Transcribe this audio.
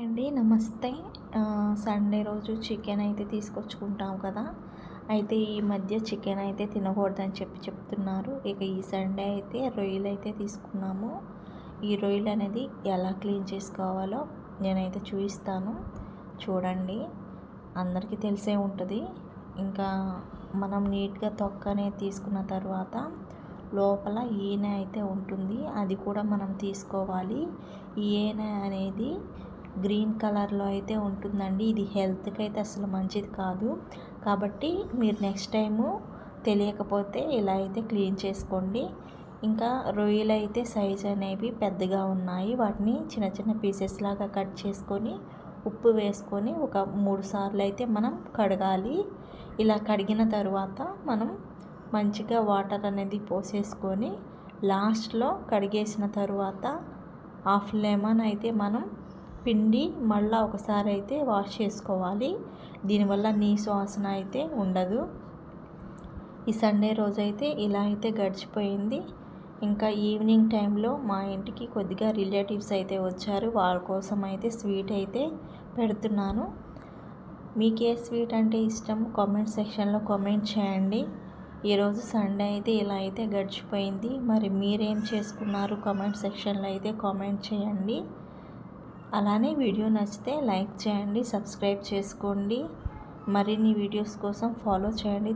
అండి నమస్తే. సండే రోజు చికెన్ అయితే తీసుకొచ్చుకుంటాం కదా. అయితే ఈ మధ్య చికెన్ అయితే తినకూడదని చెప్తున్నారు. ఇక ఈ సండే అయితే రొయ్యలు అయితే తీసుకున్నాము. ఈ రొయ్యలు అనేది ఎలా క్లీన్ చేసుకోవాలో నేనైతే చూపిస్తాను, చూడండి. అందరికీ తెలిసే ఉంటుంది. ఇంకా మనం నీట్గా తొక్క అనేది తీసుకున్న తర్వాత లోపల ఈనె అయితే ఉంటుంది, అది కూడా మనం తీసుకోవాలి. ఈ ఈనె అనేది గ్రీన్ కలర్లో అయితే ఉంటుందండి. ఇది హెల్త్కి అయితే అసలు మంచిది కాదు. కాబట్టి మీరు నెక్స్ట్ టైము తెలియకపోతే ఇలా అయితే క్లీన్ చేసుకోండి. ఇంకా రొయ్యలు అయితే సైజ్ అనేవి పెద్దగా ఉన్నాయి. వాటిని చిన్న చిన్న పీసెస్ లాగా కట్ చేసుకొని ఉప్పు వేసుకొని ఒక 3 సార్లు అయితే మనం కడగాలి. ఇలా కడిగిన తర్వాత మనం మంచిగా వాటర్ అనేది పోసేసుకొని లాస్ట్లో కడిగేసిన తర్వాత హాఫ్ లెమన్ అయితే మనం పిండి మళ్ళీ ఒకసారి అయితే వాష్ చేసుకోవాలి. దీనివల్ల నీసు వాసన అయితే ఉండదు. ఈ సండే రోజైతే ఇలా అయితే గడిచిపోయింది. ఇంకా ఈవినింగ్ టైంలో మా ఇంటికి కొద్దిగా రిలేటివ్స్ అయితే వచ్చారు. వాళ్ళ కోసం అయితే స్వీట్ అయితే పెడుతున్నాను. మీకు ఏ స్వీట్ అంటే ఇష్టం కామెంట్ సెక్షన్లో కామెంట్ చేయండి. ఈరోజు సండే అయితే ఇలా అయితే గడిచిపోయింది. మరి మీరేం చేసుకున్నారు కామెంట్ సెక్షన్లో అయితే కామెంట్ చేయండి. అలానే వీడియో నచ్చితే లైక్ చేయండి, సబ్స్క్రైబ్ చేసుకోండి. మరిన్ని వీడియోస్ కోసం ఫాలో చేయండి.